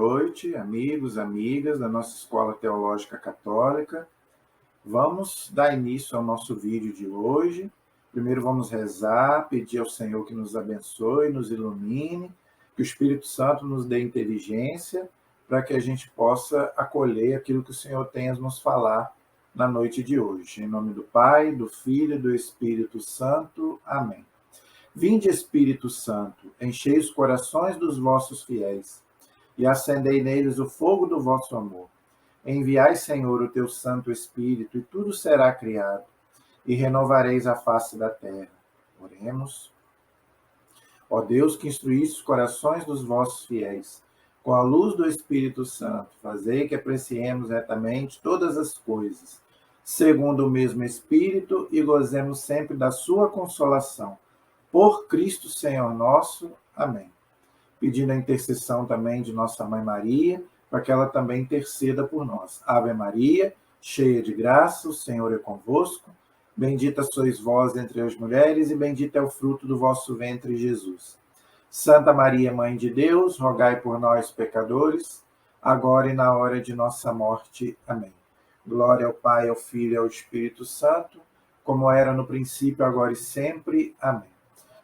noite, amigos, amigas da nossa Escola Teológica Católica. Vamos dar início ao nosso vídeo de hoje. Primeiro vamos rezar, pedir ao Senhor que nos abençoe, nos ilumine, que o Espírito Santo nos dê inteligência para que a gente possa acolher aquilo que o Senhor tem a nos falar na noite de hoje. Em nome do Pai, do Filho e do Espírito Santo. Amém. Vinde, Espírito Santo, enchei os corações dos vossos fiéis e acendei neles o fogo do vosso amor. Enviai, Senhor, o teu Santo Espírito, e tudo será criado, e renovareis a face da terra. Oremos. Ó Deus, que instruísse os corações dos vossos fiéis, com a luz do Espírito Santo, fazei que apreciemos retamente todas as coisas, segundo o mesmo Espírito, e gozemos sempre da sua consolação. Por Cristo Senhor nosso. Amém. Pedindo a intercessão também de nossa Mãe Maria, para que ela também interceda por nós. Ave Maria, cheia de graça, o Senhor é convosco. Bendita sois vós entre as mulheres, e bendito é o fruto do vosso ventre, Jesus. Santa Maria, Mãe de Deus, rogai por nós, pecadores, agora e na hora de nossa morte. Amém. Glória ao Pai, ao Filho e ao Espírito Santo, como era no princípio, agora e sempre. Amém.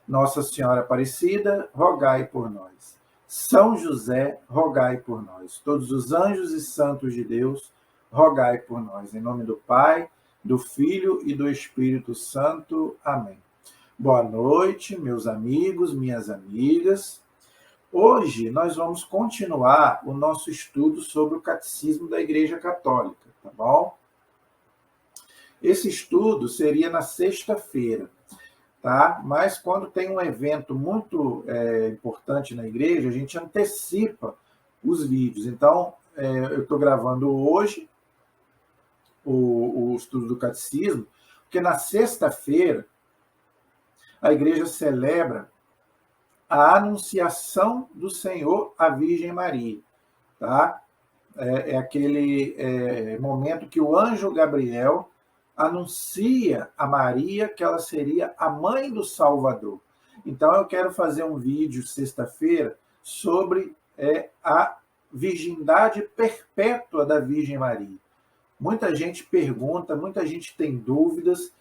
Nossa Senhora Aparecida, rogai por nós. São José, rogai por nós. Todos os anjos e santos de Deus, rogai por nós. Em nome do Pai, do Filho e do Espírito Santo. Amém. Boa noite, meus amigos, minhas amigas. Hoje nós vamos continuar o nosso estudo sobre o Catecismo da Igreja Católica, tá bom? Esse estudo seria na sexta-feira. Tá? Mas quando tem um evento muito importante na igreja, a gente antecipa os vídeos. Então, eu estou gravando hoje o estudo do catecismo, porque na sexta-feira a igreja celebra a anunciação do Senhor à Virgem Maria. Tá? É aquele momento que o anjo Gabriel anuncia a Maria que ela seria a mãe do Salvador. Então, eu quero fazer um vídeo sexta-feira sobre a virgindade perpétua da Virgem Maria. Muita gente pergunta, muita gente tem dúvidas,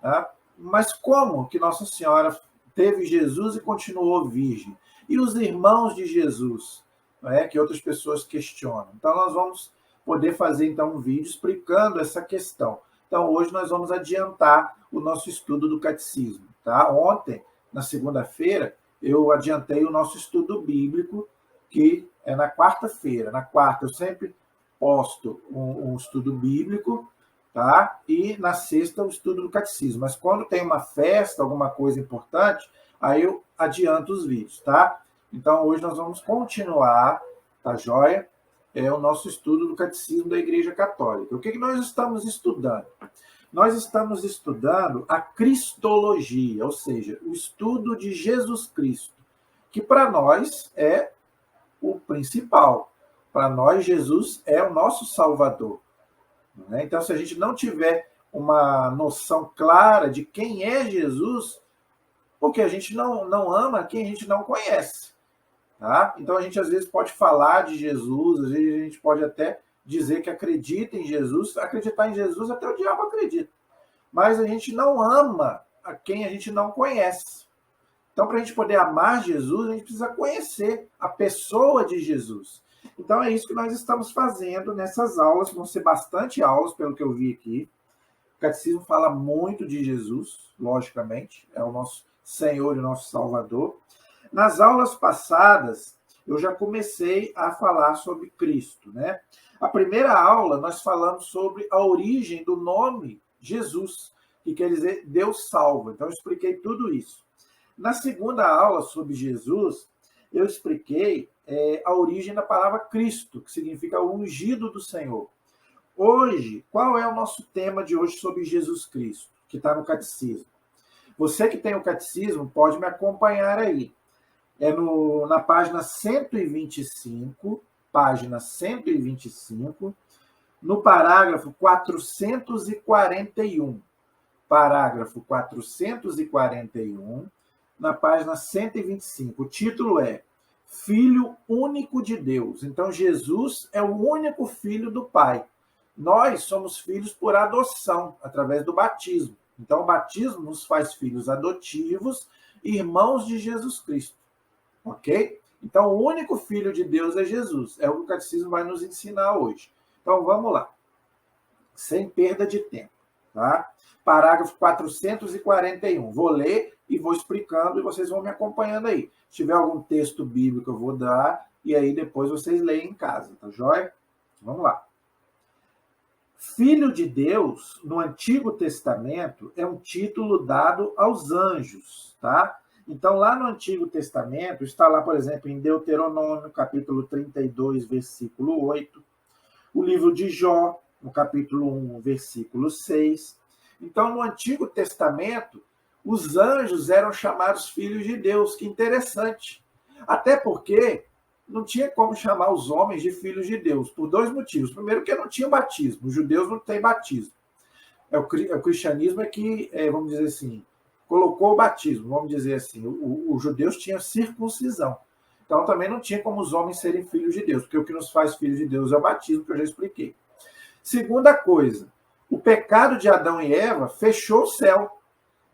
tá? Mas como que Nossa Senhora teve Jesus e continuou virgem? E os irmãos de Jesus, que outras pessoas questionam. Então, nós vamos poder fazer então um vídeo explicando essa questão. Então, hoje nós vamos adiantar o nosso estudo do catecismo. Tá? Ontem, na segunda-feira, eu adiantei o nosso estudo bíblico, que é na quarta-feira. Na quarta, eu sempre posto um estudo bíblico, tá? E na sexta, o estudo do catecismo. Mas quando tem uma festa, alguma coisa importante, aí eu adianto os vídeos. Tá? Então, hoje nós vamos continuar, tá joia? O nosso estudo do Catecismo da Igreja Católica. O que nós estamos estudando? Nós estamos estudando a Cristologia, ou seja, o estudo de Jesus Cristo, que para nós é o principal. Para nós, Jesus é o nosso Salvador. Então, se a gente não tiver uma noção clara de quem é Jesus, porque a gente não ama quem a gente não conhece. Tá? Então, a gente às vezes pode falar de Jesus, às vezes a gente pode até dizer que acredita em Jesus, acreditar em Jesus até o diabo acredita. Mas a gente não ama a quem a gente não conhece. Então, para a gente poder amar Jesus, a gente precisa conhecer a pessoa de Jesus. Então, é isso que nós estamos fazendo nessas aulas, vão ser bastante aulas, pelo que eu vi aqui. O Catecismo fala muito de Jesus, logicamente, é o nosso Senhor e nosso Salvador. Nas aulas passadas, eu já comecei a falar sobre Cristo, né? A primeira aula, nós falamos sobre a origem do nome Jesus, que quer dizer Deus salva. Então, eu expliquei tudo isso. Na segunda aula sobre Jesus, eu expliquei a origem da palavra Cristo, que significa o ungido do Senhor. Hoje, qual é o nosso tema de hoje sobre Jesus Cristo, que está no Catecismo? Você que tem o Catecismo, pode me acompanhar aí. Na página 125, no parágrafo 441. Parágrafo 441, na página 125. O título é Filho único de Deus. Então, Jesus é o único filho do Pai. Nós somos filhos por adoção, através do batismo. Então, o batismo nos faz filhos adotivos, irmãos de Jesus Cristo. Ok? Então, o único filho de Deus é Jesus. É o que o catecismo vai nos ensinar hoje. Então, vamos lá. Sem perda de tempo. Tá? Parágrafo 441. Vou ler e vou explicando e vocês vão me acompanhando aí. Se tiver algum texto bíblico, eu vou dar e aí depois vocês leem em casa, tá joia? Vamos lá. Filho de Deus, no Antigo Testamento, é um título dado aos anjos, tá? Então, lá no Antigo Testamento, está lá, por exemplo, em Deuteronômio, capítulo 32, versículo 8, o livro de Jó, no capítulo 1, versículo 6. Então, no Antigo Testamento, os anjos eram chamados filhos de Deus. Que interessante. Até porque não tinha como chamar os homens de filhos de Deus, por dois motivos. Primeiro, que não tinha batismo. Os judeus não têm batismo. O cristianismo é que, vamos dizer assim, colocou o batismo, vamos dizer assim. Os judeus tinham circuncisão. Então, também não tinha como os homens serem filhos de Deus, porque o que nos faz filhos de Deus é o batismo, que eu já expliquei. Segunda coisa, o pecado de Adão e Eva fechou o céu.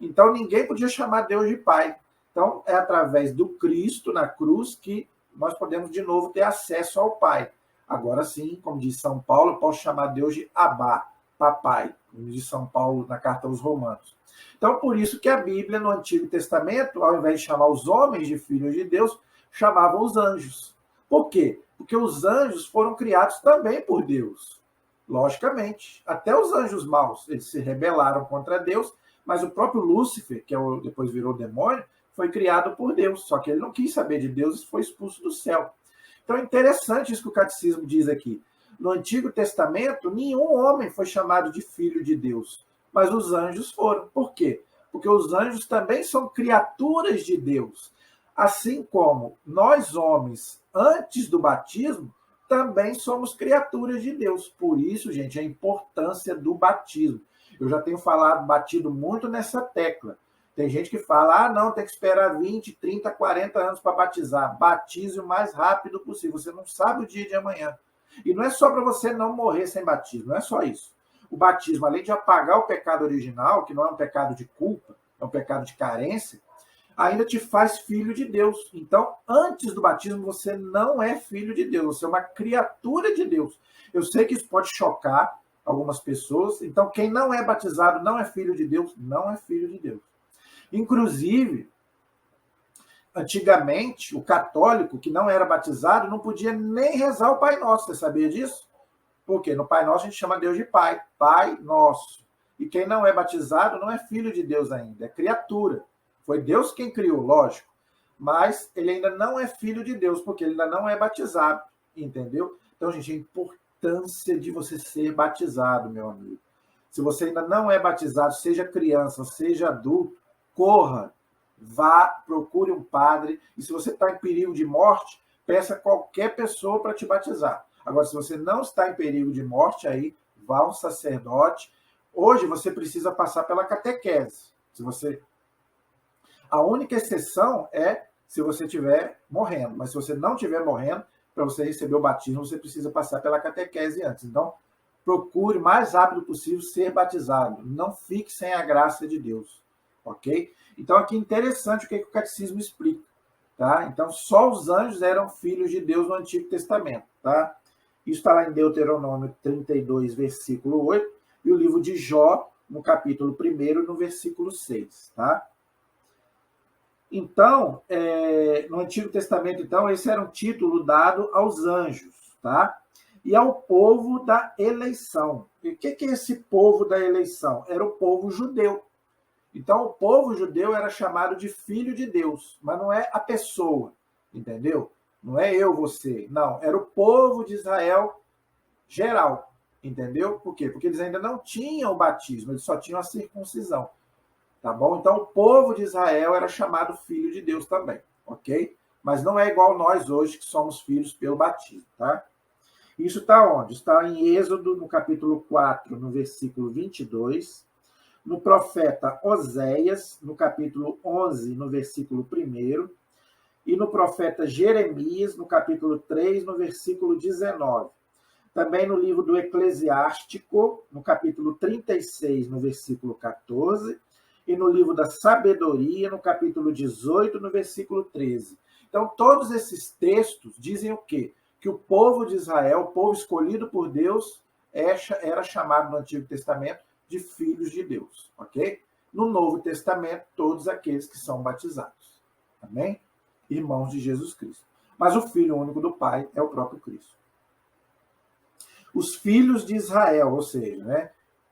Então, ninguém podia chamar Deus de Pai. Então, é através do Cristo na cruz que nós podemos, de novo, ter acesso ao Pai. Agora sim, como diz São Paulo, eu posso chamar Deus de Abá, Papai, como diz São Paulo na carta aos Romanos. Então, por isso que a Bíblia, no Antigo Testamento, ao invés de chamar os homens de filhos de Deus, chamavam os anjos. Por quê? Porque os anjos foram criados também por Deus. Logicamente. Até os anjos maus, eles se rebelaram contra Deus, mas o próprio Lúcifer, que depois virou demônio, foi criado por Deus. Só que ele não quis saber de Deus e foi expulso do céu. Então é interessante isso que o catecismo diz aqui. No Antigo Testamento, nenhum homem foi chamado de filho de Deus, mas os anjos foram. Por quê? Porque os anjos também são criaturas de Deus. Assim como nós, homens, antes do batismo, também somos criaturas de Deus. Por isso, gente, a importância do batismo. Eu já tenho batido muito nessa tecla. Tem gente que fala, não, tem que esperar 20, 30, 40 anos para batizar. Batize o mais rápido possível. Você não sabe o dia de amanhã. E não é só para você não morrer sem batismo, não é só isso. O batismo, além de apagar o pecado original, que não é um pecado de culpa, é um pecado de carência, ainda te faz filho de Deus. Então, antes do batismo, você não é filho de Deus, você é uma criatura de Deus. Eu sei que isso pode chocar algumas pessoas, então quem não é batizado não é filho de Deus, não é filho de Deus. Inclusive, antigamente, o católico que não era batizado não podia nem rezar o Pai Nosso, você sabia disso? Por quê? No Pai Nosso a gente chama Deus de Pai, Pai Nosso. E quem não é batizado não é filho de Deus ainda, é criatura. Foi Deus quem criou, lógico, mas ele ainda não é filho de Deus, porque ele ainda não é batizado, entendeu? Então, gente, a importância de você ser batizado, meu amigo. Se você ainda não é batizado, seja criança, seja adulto, corra, vá, procure um padre, e se você está em perigo de morte, peça a qualquer pessoa para te batizar. Agora, se você não está em perigo de morte, aí vá um sacerdote. Hoje você precisa passar pela catequese. A única exceção é se você estiver morrendo. Mas se você não estiver morrendo, para você receber o batismo, você precisa passar pela catequese antes. Então, procure o mais rápido possível ser batizado. Não fique sem a graça de Deus. Ok? Então, aqui é interessante o que o catecismo explica. Tá? Então, só os anjos eram filhos de Deus no Antigo Testamento. Tá? Isso está lá em Deuteronômio 32, versículo 8, e o livro de Jó, no capítulo 1, no versículo 6. Tá? Então, no Antigo Testamento, então, esse era um título dado aos anjos, tá? E ao povo da eleição. E o que é esse povo da eleição? Era o povo judeu. Então, o povo judeu era chamado de filho de Deus, mas não é a pessoa, entendeu? Não é eu, você. Não, era o povo de Israel geral, entendeu? Por quê? Porque eles ainda não tinham o batismo, eles só tinham a circuncisão. Tá bom? Então, o povo de Israel era chamado filho de Deus também, ok? Mas não é igual nós hoje, que somos filhos pelo batismo, tá? Isso está onde? Está em Êxodo, no capítulo 4, no versículo 22, no profeta Oséias, no capítulo 11, no versículo 1, e no profeta Jeremias, no capítulo 3, no versículo 19. Também no livro do Eclesiástico, no capítulo 36, no versículo 14, e no livro da Sabedoria, no capítulo 18, no versículo 13. Então, todos esses textos dizem o quê? Que o povo de Israel, o povo escolhido por Deus, era chamado no Antigo Testamento de filhos de Deus, ok? No Novo Testamento, todos aqueles que são batizados, amém? Irmãos de Jesus Cristo. Mas o Filho único do Pai é o próprio Cristo. Os filhos de Israel, ou seja, né,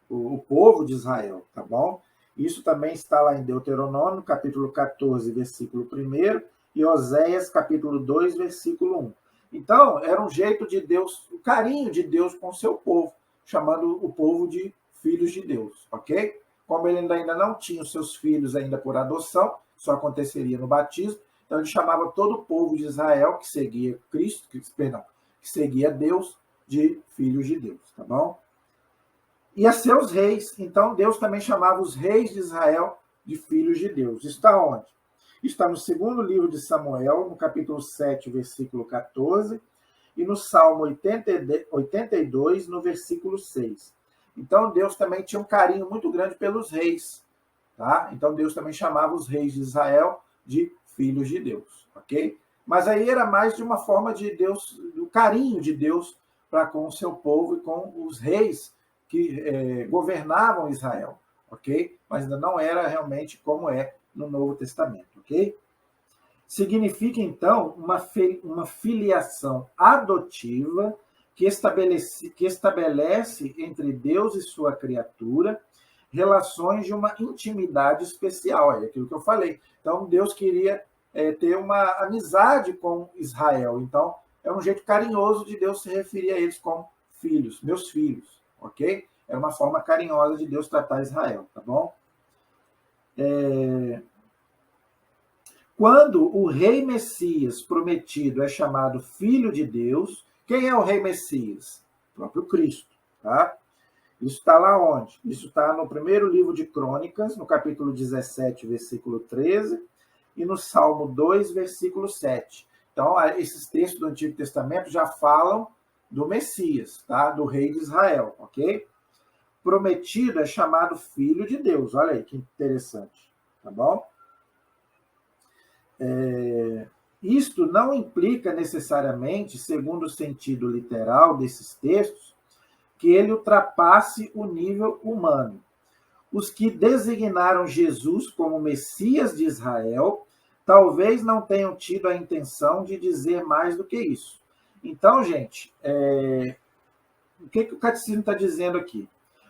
o povo de Israel, tá bom? Isso também está lá em Deuteronômio, capítulo 14, versículo 1, e Oséias, capítulo 2, versículo 1. Então, era um jeito de Deus, o carinho de Deus com o seu povo, chamando o povo de filhos de Deus, ok? Como ele ainda não tinha os seus filhos ainda por adoção, só aconteceria no batismo, então ele chamava todo o povo de Israel que seguia Cristo, que seguia Deus, de filhos de Deus, tá bom? E a seus reis, então Deus também chamava os reis de Israel de filhos de Deus. Isso está onde? Está no segundo livro de Samuel, no capítulo 7, versículo 14, e no Salmo 82, no versículo 6. Então Deus também tinha um carinho muito grande pelos reis, tá? Então Deus também chamava os reis de Israel de filhos de Deus, ok? Mas aí era mais de uma forma de Deus, do carinho de Deus para com o seu povo e com os reis que governavam Israel, ok? Mas ainda não era realmente como é no Novo Testamento, ok? Significa, então, uma filiação adotiva que estabelece entre Deus e sua criatura relações de uma intimidade especial, é aquilo que eu falei. Então, Deus queria ter uma amizade com Israel, então é um jeito carinhoso de Deus se referir a eles como filhos, meus filhos, ok? É uma forma carinhosa de Deus tratar Israel, tá bom? Quando o rei Messias prometido é chamado filho de Deus, quem é o rei Messias? O próprio Cristo, tá? Isso está lá onde? Isso está no primeiro livro de Crônicas, no capítulo 17, versículo 13, e no Salmo 2, versículo 7. Então, esses textos do Antigo Testamento já falam do Messias, tá? Do rei de Israel, ok? Prometido é chamado filho de Deus. Olha aí que interessante, tá bom? Isto não implica necessariamente, segundo o sentido literal desses textos, que ele ultrapasse o nível humano. Os que designaram Jesus como Messias de Israel talvez não tenham tido a intenção de dizer mais do que isso. Então, gente, o que o catecismo está dizendo aqui?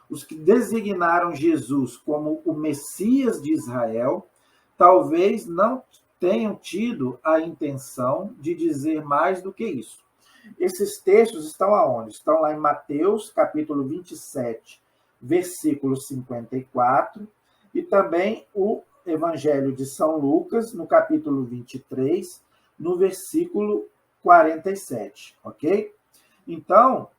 Os que designaram Jesus como o Messias de Israel talvez não tenham tido a intenção de dizer mais do que isso. Esses textos estão aonde? Estão lá em Mateus, capítulo 27, versículo 54, e também o Evangelho de São Lucas, no capítulo 23, no versículo 47, ok? Então,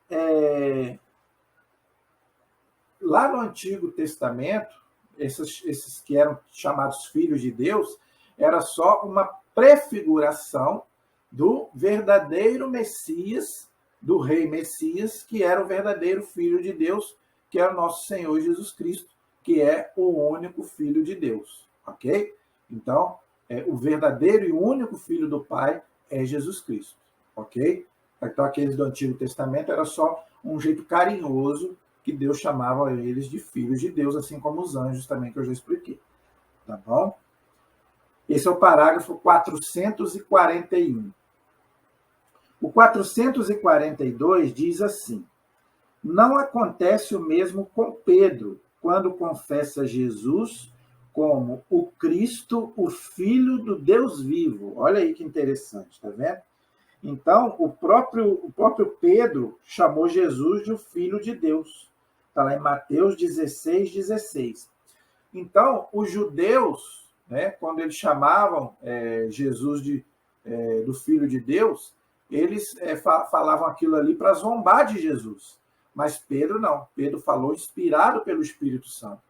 lá no Antigo Testamento, esses que eram chamados filhos de Deus, era só uma prefiguração do verdadeiro Messias, do rei Messias, que era o verdadeiro Filho de Deus, que é o nosso Senhor Jesus Cristo, que é o único Filho de Deus, ok? Então, o verdadeiro e único Filho do Pai é Jesus Cristo, ok? Então, aqueles do Antigo Testamento era só um jeito carinhoso que Deus chamava eles de filhos de Deus, assim como os anjos também, que eu já expliquei, tá bom? Esse é o parágrafo 441. O 442 diz assim: não acontece o mesmo com Pedro, quando confessa Jesus como o Cristo, o Filho do Deus vivo. Olha aí que interessante, tá vendo? Então, o próprio Pedro chamou Jesus de o Filho de Deus. Está lá em Mateus 16, 16. Então, os judeus, né, quando eles chamavam Jesus do Filho de Deus, eles falavam aquilo ali para zombar de Jesus. Mas Pedro não. Pedro falou inspirado pelo Espírito Santo.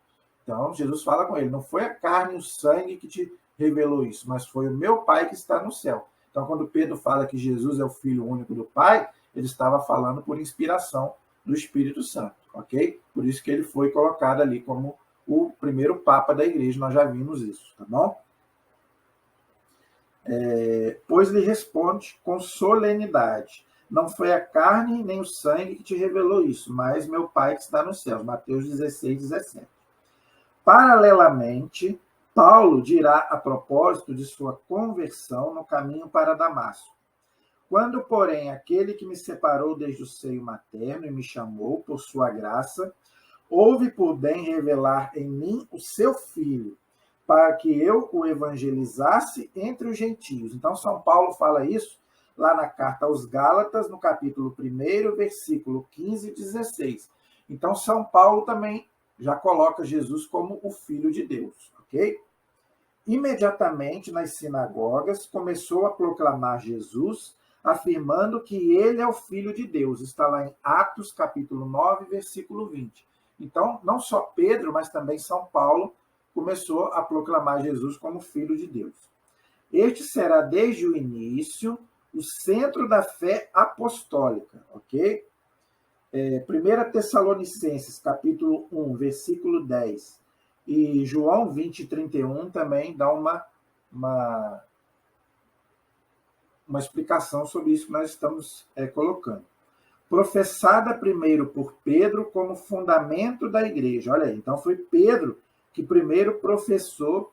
Então, Jesus fala com ele: não foi a carne e o sangue que te revelou isso, mas foi o meu Pai que está no céu. Então, quando Pedro fala que Jesus é o Filho único do Pai, ele estava falando por inspiração do Espírito Santo, ok? Por isso que ele foi colocado ali como o primeiro Papa da Igreja, nós já vimos isso, tá bom? Pois lhe responde com solenidade: não foi a carne nem o sangue que te revelou isso, mas meu Pai que está nos céus. Mateus 16, 17. Paralelamente, Paulo dirá a propósito de sua conversão no caminho para Damasco: quando, porém, aquele que me separou desde o seio materno e me chamou por sua graça, houve por bem revelar em mim o seu Filho, para que eu o evangelizasse entre os gentios. Então, São Paulo fala isso lá na carta aos Gálatas, no capítulo 1, versículo 15 e 16. Então, São Paulo também já coloca Jesus como o Filho de Deus, ok? Imediatamente, nas sinagogas, começou a proclamar Jesus, afirmando que ele é o Filho de Deus. Está lá em Atos, capítulo 9, versículo 20. Então, não só Pedro, mas também São Paulo começou a proclamar Jesus como Filho de Deus. Este será, desde o início, o centro da fé apostólica, ok? 1 Tessalonicenses, capítulo 1, versículo 10, e João 20, 31 também dá uma explicação sobre isso que nós estamos colocando. Professada primeiro por Pedro como fundamento da igreja. Olha aí, então foi Pedro que primeiro professou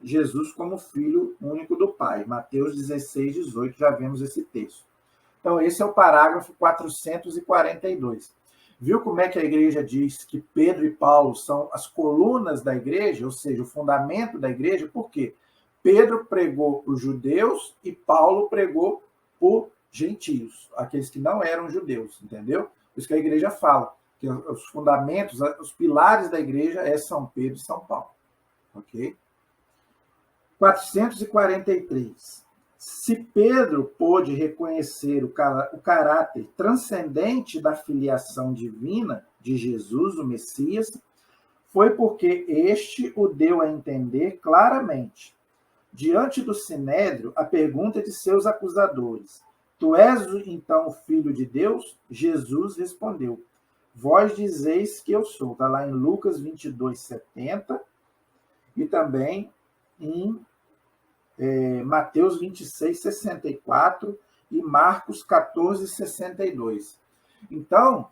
Jesus como Filho único do Pai. Mateus 16, 18, já vemos esse texto. Então, esse é o parágrafo 442. Viu como é que a igreja diz que Pedro e Paulo são as colunas da igreja, ou seja, o fundamento da igreja? Por quê? Pedro pregou para os judeus e Paulo pregou por gentios, aqueles que não eram judeus, entendeu? Por isso que a igreja fala que os fundamentos, os pilares da igreja é São Pedro e São Paulo, ok? 443. Se Pedro pôde reconhecer o caráter transcendente da filiação divina de Jesus, o Messias, foi porque este o deu a entender claramente. Diante do Sinédrio, a pergunta de seus acusadores: tu és então o Filho de Deus? Jesus respondeu: vós dizeis que eu sou. Está lá em Lucas 22, 70 e também em Mateus 26, 64 e Marcos 14, 62. Então,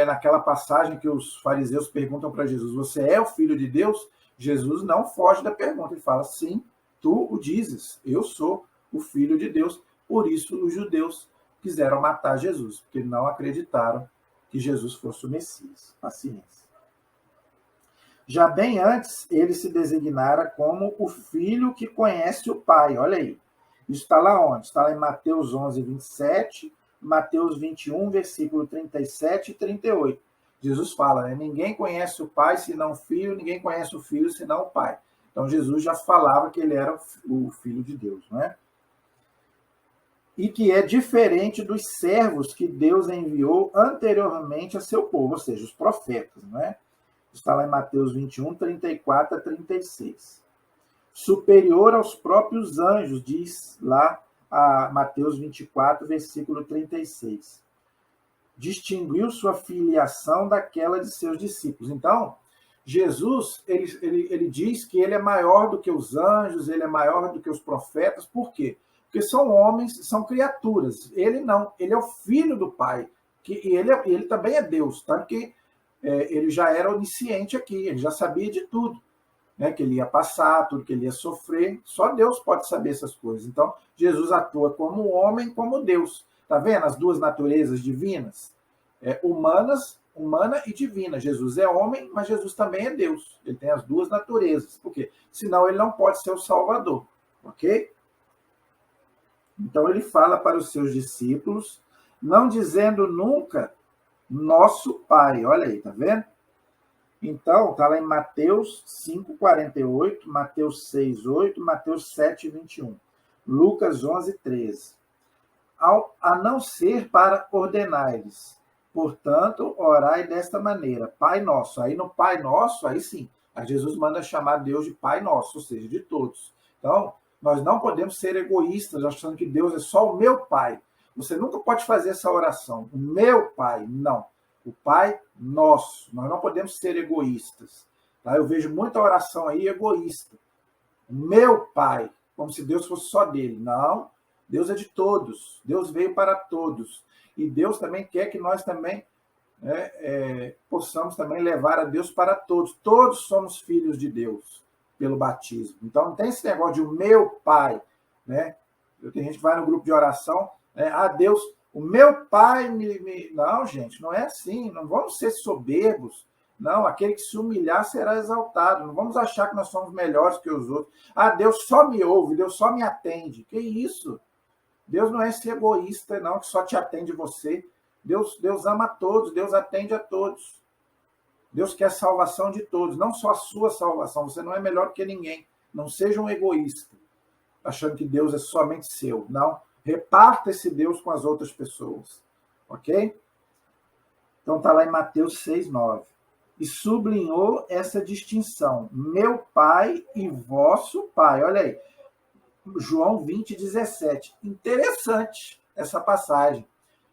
naquela passagem que os fariseus perguntam para Jesus: você é o Filho de Deus? Jesus não foge da pergunta, ele fala: sim, tu o dizes, eu sou o Filho de Deus. Por isso os judeus quiseram matar Jesus, porque não acreditaram que Jesus fosse o Messias. Paciência. Já bem antes, ele se designara como o Filho que conhece o Pai. Olha aí. Isso está lá onde? Está lá em Mateus 11, 27, Mateus 21, versículo 37 e 38. Jesus fala, né? Ninguém conhece o Pai senão o Filho, ninguém conhece o Filho senão o Pai. Então, Jesus já falava que ele era o Filho de Deus, não é? E que é diferente dos servos que Deus enviou anteriormente a seu povo, ou seja, os profetas, não é? Está lá em Mateus 21, 34 a 36. Superior aos próprios anjos, diz lá a Mateus 24, versículo 36. Distinguiu sua filiação daquela de seus discípulos. Então, Jesus, ele diz que ele é maior do que os anjos, ele é maior do que os profetas. Por quê? Porque são homens, são criaturas. Ele não, ele é o Filho do Pai. E ele também é Deus, tanto que ele já era onisciente aqui, ele já sabia de tudo, né? Que ele ia passar, tudo que ele ia sofrer. Só Deus pode saber essas coisas. Então, Jesus atua como homem, como Deus. Está vendo as duas naturezas divinas? Humana e divina. Jesus é homem, mas Jesus também é Deus. Ele tem as duas naturezas. Por quê? Senão ele não pode ser o Salvador. Ok? Então ele fala para os seus discípulos, não dizendo nunca nosso Pai. Olha aí, tá vendo? Então, está lá em Mateus 5, 48, Mateus 6, 8, Mateus 7, 21, Lucas 11, 13. A não ser para ordenar-lhes. Portanto, orai desta maneira, Pai Nosso. Aí no Pai Nosso, aí sim, a Jesus manda chamar Deus de Pai Nosso, ou seja, de todos. Então, nós não podemos ser egoístas, achando que Deus é só o meu pai. Você nunca pode fazer essa oração. O meu pai, não. O pai nosso. Nós não podemos ser egoístas. Tá? Eu vejo muita oração aí egoísta. Meu pai, como se Deus fosse só dele. Não, Deus é de todos. Deus veio para todos. E Deus também quer que nós também possamos também levar a Deus para todos. Todos somos filhos de Deus pelo batismo. Então, não tem esse negócio de o meu pai. Né? Tem gente que vai no grupo de oração, Deus, o meu pai me... Não, gente, não é assim. Não vamos ser soberbos. Não, aquele que se humilhar será exaltado. Não vamos achar que nós somos melhores que os outros. Deus só me ouve, Deus só me atende. Que isso? Deus não é esse egoísta, não, que só te atende você. Deus ama a todos, Deus atende a todos. Deus quer a salvação de todos, não só a sua salvação. Você não é melhor que ninguém. Não seja um egoísta, achando que Deus é somente seu. Não, reparta esse Deus com as outras pessoas. Ok? Então está lá em Mateus 6:9. E sublinhou essa distinção. Meu pai e vosso pai. Olha aí. João 20:17. Interessante essa passagem.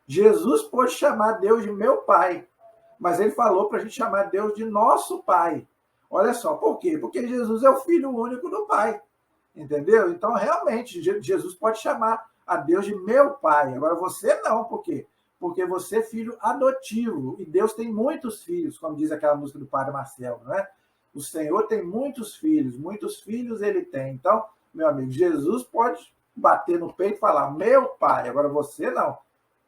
Jesus pôde chamar Deus de meu pai, mas ele falou para a gente chamar Deus de nosso pai. Olha só, por quê? Porque Jesus é o filho único do pai. Entendeu? Então, realmente, Jesus pode chamar a Deus de meu pai. Agora, você não. Por quê? Porque você é filho adotivo. E Deus tem muitos filhos, como diz aquela música do Padre Marcelo, não é? O Senhor tem muitos filhos ele tem. Então, meu amigo, Jesus pode bater no peito e falar, meu pai. Agora, você não.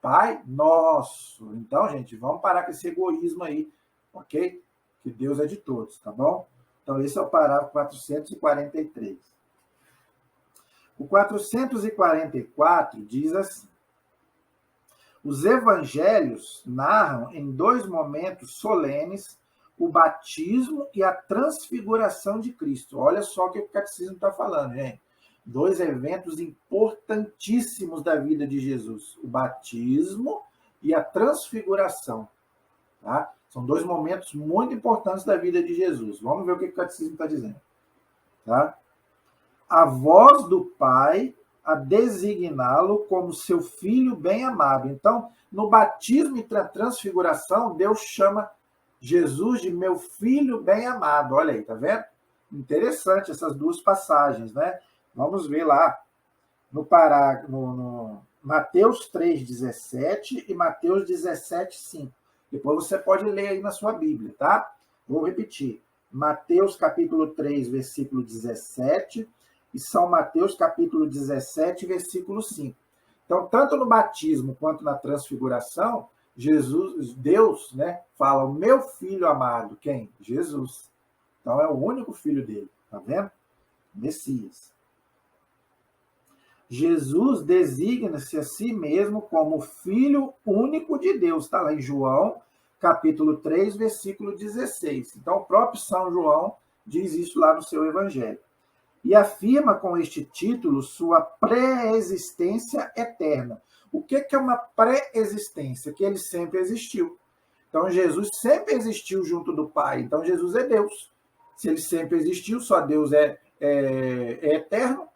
Pai nosso. Então, gente, vamos parar com esse egoísmo aí, ok? Que Deus é de todos, tá bom? Então, esse é o parágrafo 443. O 444 diz assim: os evangelhos narram em dois momentos solenes o batismo e a transfiguração de Cristo. Olha só o que o catecismo está falando, gente. Dois eventos importantíssimos da vida de Jesus: o batismo e a transfiguração. Tá? São dois momentos muito importantes da vida de Jesus. Vamos ver o que o catecismo está dizendo. Tá? A voz do Pai a designá-lo como seu filho bem-amado. Então, no batismo e na transfiguração, Deus chama Jesus de meu filho bem-amado. Olha aí, tá vendo? Interessante essas duas passagens, né? Vamos ver lá no Mateus 3:17 e Mateus 17:5. Depois você pode ler aí na sua Bíblia, tá? Vou repetir. Mateus capítulo 3, versículo 17 e São Mateus capítulo 17, versículo 5. Então, tanto no batismo quanto na transfiguração, Deus, né, fala, o meu filho amado. Quem? Jesus. Então, é o único filho dele. Tá vendo? Messias. Jesus designa-se a si mesmo como filho único de Deus. Está lá em João, capítulo 3, versículo 16. Então, o próprio São João diz isso lá no seu evangelho. E afirma com este título sua pré-existência eterna. O que é uma pré-existência? Que ele sempre existiu. Então, Jesus sempre existiu junto do Pai. Então, Jesus é Deus. Se ele sempre existiu, só Deus é eterno.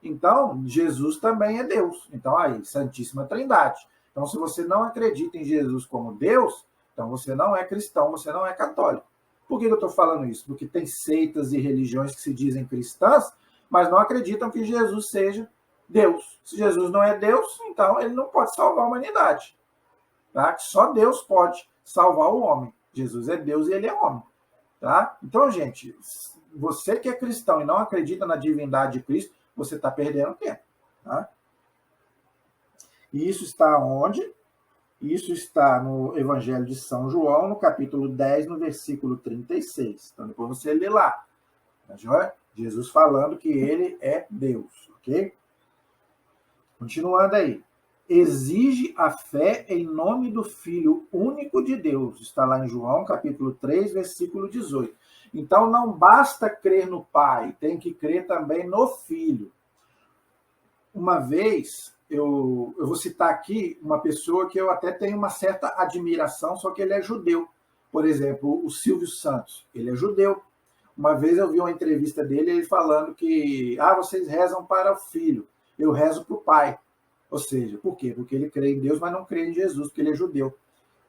Então, Jesus também é Deus. Então, aí, Santíssima Trindade. Então, se você não acredita em Jesus como Deus, então você não é cristão, você não é católico. Por que eu estou falando isso? Porque tem seitas e religiões que se dizem cristãs, mas não acreditam que Jesus seja Deus. Se Jesus não é Deus, então ele não pode salvar a humanidade. Tá? Só Deus pode salvar o homem. Jesus é Deus e ele é homem. Tá? Então, gente, você que é cristão e não acredita na divindade de Cristo, você está perdendo tempo. Tá? E isso está onde? Isso está no Evangelho de São João, no capítulo 10, no versículo 36. Então, depois você lê lá. Tá, joia? Jesus falando que ele é Deus. Ok? Continuando aí. Exige a fé em nome do Filho único de Deus. Está lá em João, capítulo 3, versículo 18. Então, não basta crer no Pai, tem que crer também no Filho. Uma vez, eu vou citar aqui uma pessoa que eu até tenho uma certa admiração, só que ele é judeu. Por exemplo, o Silvio Santos, ele é judeu. Uma vez eu vi uma entrevista dele, ele falando que vocês rezam para o filho, eu rezo para o pai. Ou seja, por quê? Porque ele crê em Deus, mas não crê em Jesus, porque ele é judeu.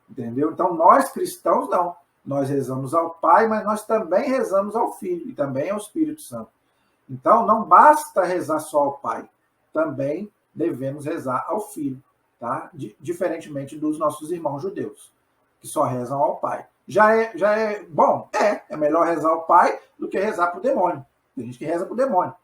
Entendeu? Então, nós cristãos, não. Nós rezamos ao Pai, mas nós também rezamos ao Filho e também ao Espírito Santo. Então, não basta rezar só ao Pai. Também devemos rezar ao Filho, tá? Diferentemente dos nossos irmãos judeus, que só rezam ao Pai. Já é bom, é melhor rezar ao Pai do que rezar para o demônio. Tem gente que reza para o demônio.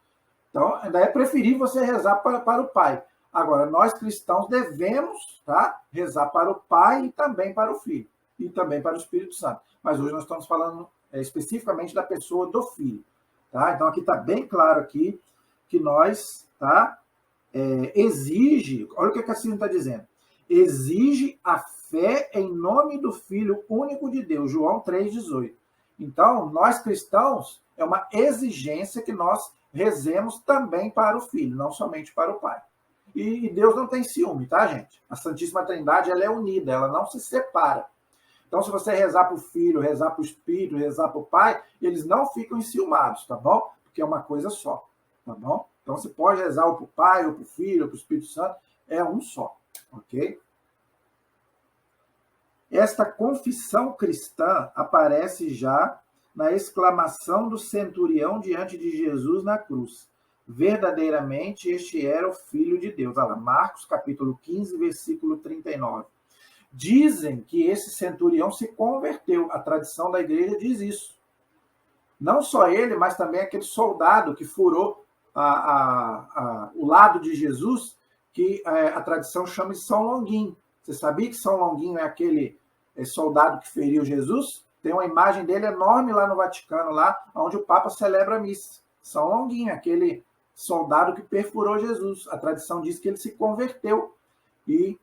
Então, ainda é preferível você rezar para o Pai. Agora, nós cristãos devemos, tá, rezar para o Pai e também para o Filho, e também para o Espírito Santo. Mas hoje nós estamos falando especificamente da pessoa do Filho. Tá? Então, aqui está bem claro aqui que nós, tá, exige, olha o que a Cassino está dizendo, exige a fé em nome do Filho único de Deus, João 3,18. Então, nós cristãos, é uma exigência que nós rezemos também para o Filho, não somente para o Pai. E Deus não tem ciúme, tá, gente? A Santíssima Trindade, ela é unida, ela não se separa. Então, se você rezar para o Filho, rezar para o Espírito, rezar para o Pai, eles não ficam enciumados, tá bom? Porque é uma coisa só, tá bom? Então, você pode rezar ou para o Pai, ou para o Filho, ou para o Espírito Santo, é um só, ok? Esta confissão cristã aparece já na exclamação do centurião diante de Jesus na cruz. Verdadeiramente, este era o Filho de Deus. Olha lá, Marcos, capítulo 15, versículo 39. Dizem que esse centurião se converteu. A tradição da igreja diz isso. Não só ele, mas também aquele soldado que furou o lado de Jesus, que a tradição chama de São Longuinho. Você sabia que São Longuinho é aquele soldado que feriu Jesus? Tem uma imagem dele enorme lá no Vaticano, lá onde o Papa celebra a missa. São Longuinho, aquele soldado que perfurou Jesus. A tradição diz que ele se converteu e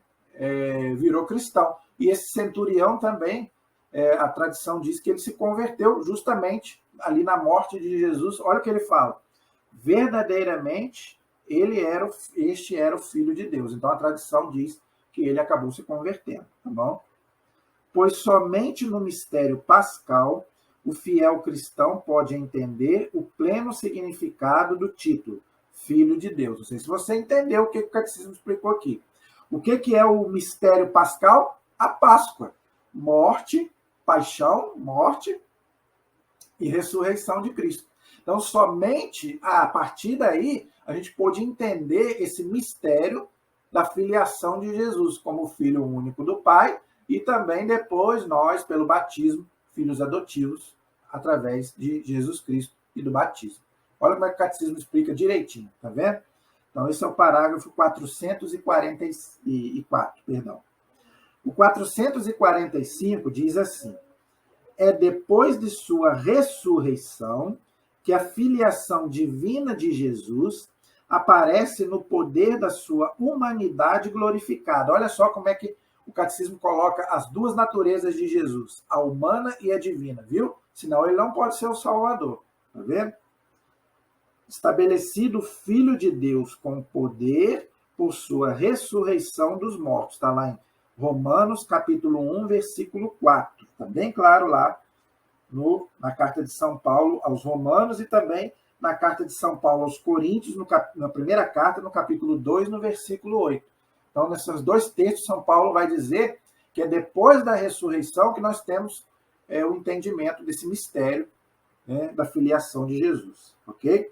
virou cristão. E esse centurião também, a tradição diz que ele se converteu justamente ali na morte de Jesus. Olha o que ele fala. Verdadeiramente, este era o Filho de Deus. Então a tradição diz que ele acabou se convertendo, tá bom? Pois somente no mistério pascal o fiel cristão pode entender o pleno significado do título, Filho de Deus. Não sei se você entendeu o que o Catecismo explicou aqui. O que é o mistério pascal? A Páscoa. Morte, paixão, morte e ressurreição de Cristo. Então, somente a partir daí, a gente pôde entender esse mistério da filiação de Jesus como Filho único do Pai e também depois nós, pelo batismo, filhos adotivos, através de Jesus Cristo e do batismo. Olha como é que o Catecismo explica direitinho, tá vendo? Então, esse é o parágrafo 444, perdão. O 445 diz assim: é depois de sua ressurreição que a filiação divina de Jesus aparece no poder da sua humanidade glorificada. Olha só como é que o Catecismo coloca as duas naturezas de Jesus, a humana e a divina, viu? Senão ele não pode ser o Salvador, tá vendo? Estabelecido Filho de Deus com poder por sua ressurreição dos mortos. Está lá em Romanos, capítulo 1, versículo 4. Está bem claro lá na carta de São Paulo aos Romanos e também na carta de São Paulo aos Coríntios, na primeira carta, no capítulo 2, no versículo 8. Então, nesses dois textos, São Paulo vai dizer que é depois da ressurreição que nós temos o entendimento desse mistério, né, da filiação de Jesus. Ok?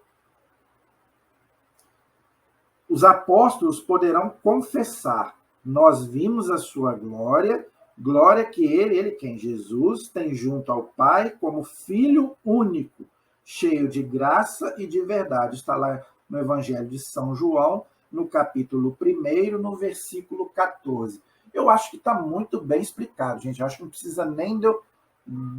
Os apóstolos poderão confessar: nós vimos a sua glória, glória que ele quem? Jesus tem junto ao Pai como Filho único, cheio de graça e de verdade. Está lá no Evangelho de São João, no capítulo 1, no versículo 14. Eu acho que está muito bem explicado, gente. Eu acho que não precisa nem de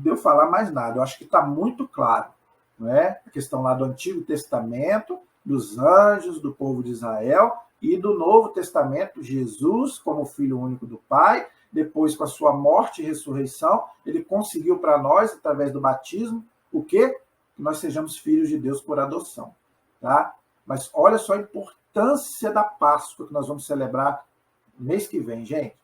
eu falar mais nada. Eu acho que está muito claro, não é? A questão lá do Antigo Testamento, dos anjos, do povo de Israel, e do Novo Testamento, Jesus como Filho único do Pai, depois com a sua morte e ressurreição, ele conseguiu para nós, através do batismo, o quê? Que nós sejamos filhos de Deus por adoção, tá? Mas olha só a importância da Páscoa que nós vamos celebrar mês que vem, gente.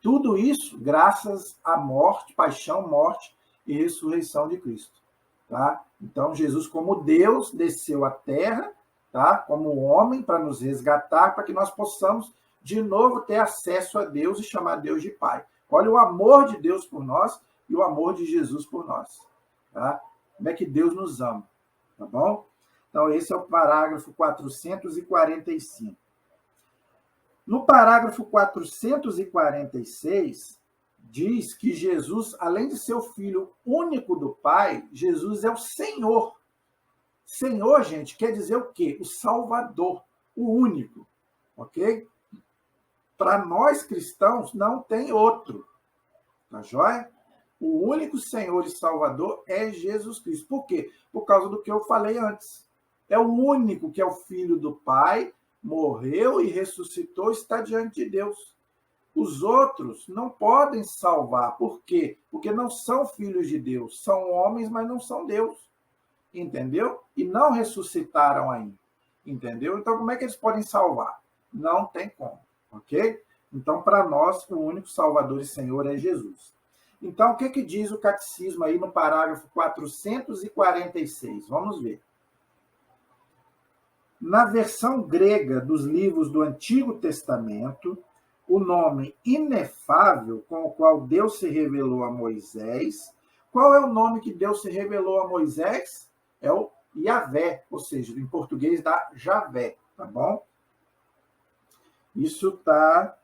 Tudo isso graças à morte, paixão, morte e ressurreição de Cristo. tá? Então, Jesus, como Deus, desceu à terra, tá? Como homem, para nos resgatar, para que nós possamos, de novo, ter acesso a Deus e chamar Deus de Pai. Olha o amor de Deus por nós e o amor de Jesus por nós, tá? Como é que Deus nos ama, tá bom? Então, esse é o parágrafo 445. No parágrafo 446, diz que Jesus, além de ser o Filho único do Pai, Jesus é o Senhor. Senhor, gente, quer dizer o quê? O Salvador, o único, ok? Para nós cristãos, não tem outro, tá joia? O único Senhor e Salvador é Jesus Cristo. Por quê? Por causa do que eu falei antes. É o único que é o Filho do Pai, morreu e ressuscitou, está diante de Deus. Os outros não podem salvar. Por quê? Porque não são filhos de Deus. São homens, mas não são Deus. Entendeu? E não ressuscitaram ainda. Entendeu? Então, como é que eles podem salvar? Não tem como. Ok? Então, para nós, o único Salvador e Senhor é Jesus. Então, o que diz o catecismo aí no parágrafo 446? Vamos ver. Na versão grega dos livros do Antigo Testamento, o nome inefável com o qual Deus se revelou a Moisés, qual é o nome que Deus se revelou a Moisés? É o Yahvé, ou seja, em português dá Javé, tá bom? Isso está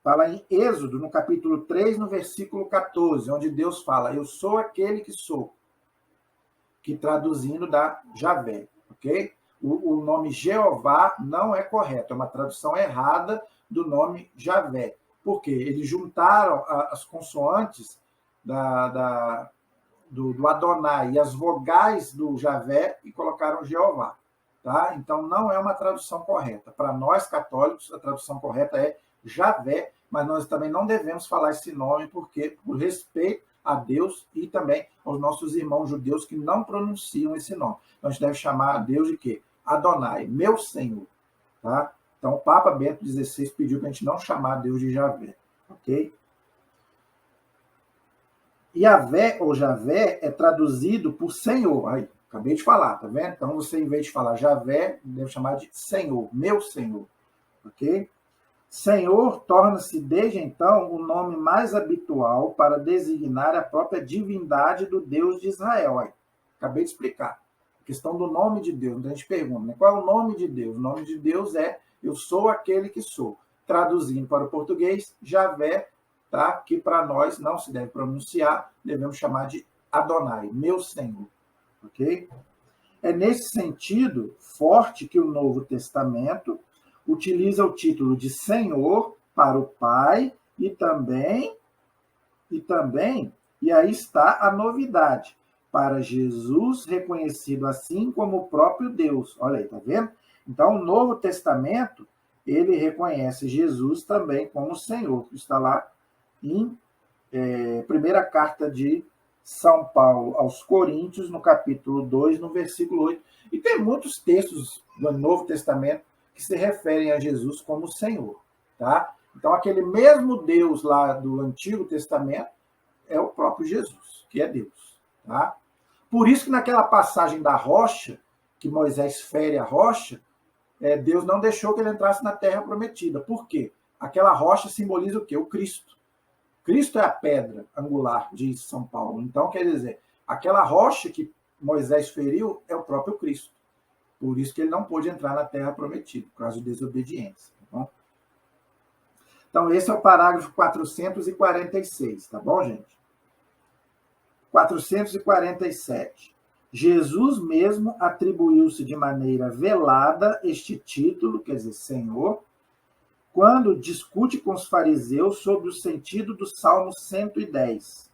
lá em Êxodo, no capítulo 3, no versículo 14, onde Deus fala, eu sou aquele que sou, que traduzindo dá Javé, ok? O nome Jeová não é correto, é uma tradução errada do nome Javé. Por quê? Eles juntaram as consoantes do Adonai e as vogais do Javé e colocaram Jeová. Tá? Então, não é uma tradução correta. Para nós, católicos, a tradução correta é Javé, mas nós também não devemos falar esse nome porque, por respeito a Deus e também aos nossos irmãos judeus que não pronunciam esse nome. Então, a gente deve chamar a Deus de quê? Adonai, meu Senhor. Tá? Então, o Papa Bento XVI pediu para a gente não chamar Deus de Javé. Ok? Yahvé ou Javé é traduzido por Senhor. Aí, acabei de falar, tá vendo? Então, você, em vez de falar Javé, deve chamar de Senhor, meu Senhor. Ok? Senhor torna-se, desde então, o nome mais habitual para designar a própria divindade do Deus de Israel. Aí, acabei de explicar. A questão do nome de Deus. Então, a gente pergunta, né? Qual é o nome de Deus? O nome de Deus é eu sou aquele que sou. Traduzindo para o português, Javé, tá? Que para nós não se deve pronunciar, devemos chamar de Adonai, meu Senhor. Ok? É nesse sentido forte que o Novo Testamento utiliza o título de Senhor para o Pai e também, e aí está a novidade, para Jesus reconhecido assim como o próprio Deus. Olha aí, tá vendo? Então, o Novo Testamento, ele reconhece Jesus também como Senhor. Está lá em primeira carta de São Paulo aos Coríntios, no capítulo 2, no versículo 8. E tem muitos textos do Novo Testamento que se referem a Jesus como Senhor. Tá? Então, aquele mesmo Deus lá do Antigo Testamento é o próprio Jesus, que é Deus. Tá? Por isso que naquela passagem da rocha, que Moisés fere a rocha, Deus não deixou que ele entrasse na terra prometida. Por quê? Aquela rocha simboliza o quê? O Cristo. Cristo é a pedra angular, diz São Paulo. Então, quer dizer, aquela rocha que Moisés feriu é o próprio Cristo. Por isso que ele não pôde entrar na terra prometida, por causa de desobediência. Tá bom? Então, esse é o parágrafo 446, tá bom, gente? 447. Jesus mesmo atribuiu-se de maneira velada este título, quer dizer, Senhor, quando discute com os fariseus sobre o sentido do Salmo 110.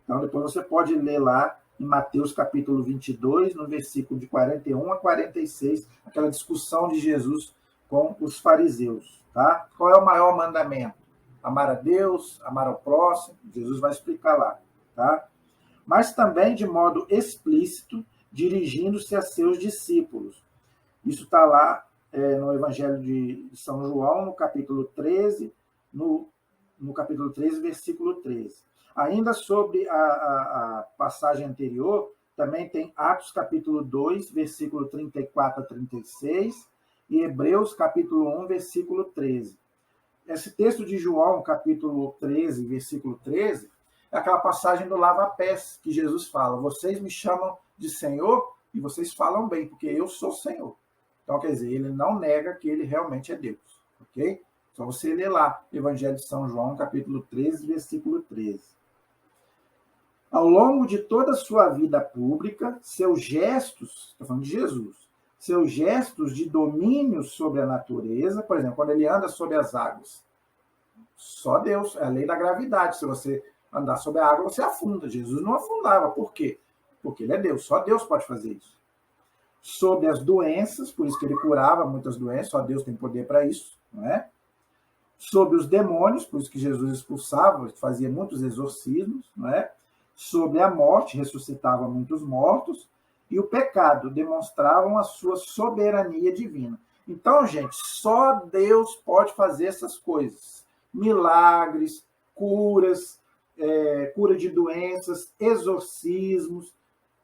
Então, depois você pode ler lá em Mateus capítulo 22, no versículo de 41 a 46, aquela discussão de Jesus com os fariseus. Tá? Qual é o maior mandamento? Amar a Deus, amar ao próximo. Jesus vai explicar lá. Tá? Mas também de modo explícito, dirigindo-se a seus discípulos. Isso está lá no Evangelho de São João, no capítulo 13, no capítulo 13, versículo 13. Ainda sobre a passagem anterior, também tem Atos capítulo 2, versículo 34 a 36, e Hebreus capítulo 1, versículo 13. Esse texto de João, capítulo 13, versículo 13, é aquela passagem do lava-pés, que Jesus fala: vocês me chamam de Senhor e vocês falam bem, porque eu sou Senhor. Então, quer dizer, ele não nega que ele realmente é Deus, ok? Só você ler lá, Evangelho de São João, capítulo 13, versículo 13. Ao longo de toda a sua vida pública, seus gestos, estou falando de Jesus, seus gestos de domínio sobre a natureza, por exemplo, quando ele anda sobre as águas, só Deus, é a lei da gravidade, se você andar sobre a água, você afunda. Jesus não afundava, por quê? Porque ele é Deus, só Deus pode fazer isso. Sobre as doenças, por isso que ele curava muitas doenças, só Deus tem poder para isso, não é? Sobre os demônios, por isso que Jesus expulsava, fazia muitos exorcismos, não é? Sobre a morte, ressuscitava muitos mortos, e o pecado, demonstravam a sua soberania divina. Então, gente, só Deus pode fazer essas coisas. Milagres, curas, cura de doenças, exorcismos,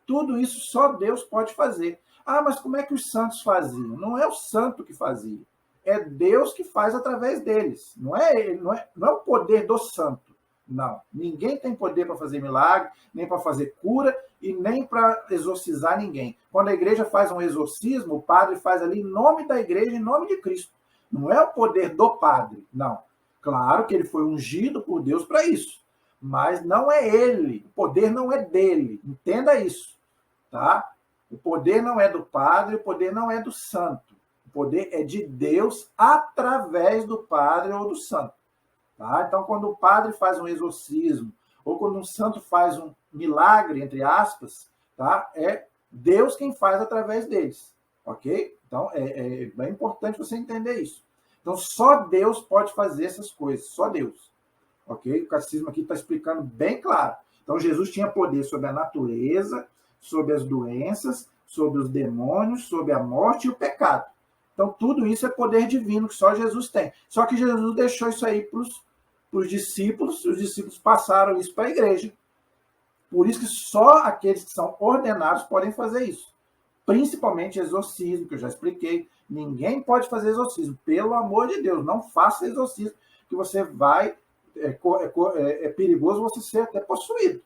tudo isso só Deus pode fazer. Ah, mas como é que os santos faziam? Não é o santo que fazia, é Deus que faz através deles. Não é o poder do santo. Não, ninguém tem poder para fazer milagre, nem para fazer cura e nem para exorcizar ninguém. Quando a igreja faz um exorcismo, o padre faz ali em nome da igreja, em nome de Cristo. Não é o poder do padre, não. Claro que ele foi ungido por Deus para isso, mas não é ele, o poder não é dele, entenda isso, tá? O poder não é do padre, o poder não é do santo. O poder é de Deus através do padre ou do santo. Tá? Então, quando o padre faz um exorcismo, ou quando um santo faz um milagre, entre aspas, tá? É Deus quem faz através deles, ok? Então, é bem importante você entender isso. Então, só Deus pode fazer essas coisas, só Deus, ok? O catecismo aqui está explicando bem claro. Então, Jesus tinha poder sobre a natureza, sobre as doenças, sobre os demônios, sobre a morte e o pecado. Então, tudo isso é poder divino que só Jesus tem. Só que Jesus deixou isso aí para os discípulos, e os discípulos passaram isso para a igreja. Por isso que só aqueles que são ordenados podem fazer isso. Principalmente exorcismo, que eu já expliquei. Ninguém pode fazer exorcismo. Pelo amor de Deus, não faça exorcismo, que você vai... É perigoso você ser até possuído.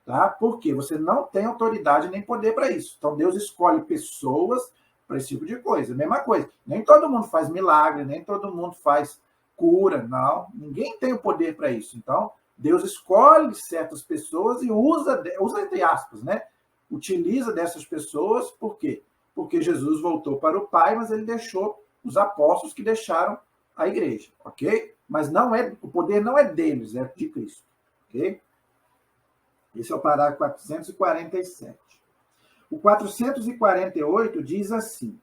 Tá? Porque você não tem autoridade nem poder para isso. Então, Deus escolhe pessoas para esse tipo de coisa. Mesma coisa. Nem todo mundo faz milagre, nem todo mundo faz cura, não. Ninguém tem o poder para isso. Então, Deus escolhe certas pessoas e usa entre aspas, né? Utiliza dessas pessoas, por quê? Porque Jesus voltou para o Pai, mas ele deixou os apóstolos que deixaram a igreja, ok? Mas o poder não é deles, é de Cristo, ok? Esse é o parágrafo 447. O 448 diz assim: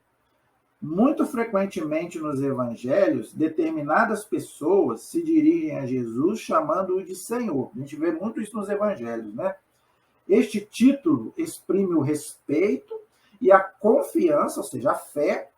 muito frequentemente nos evangelhos, determinadas pessoas se dirigem a Jesus chamando-o de Senhor. A gente vê muito isso nos evangelhos, né? Este título exprime o respeito e a confiança, ou seja, a fé,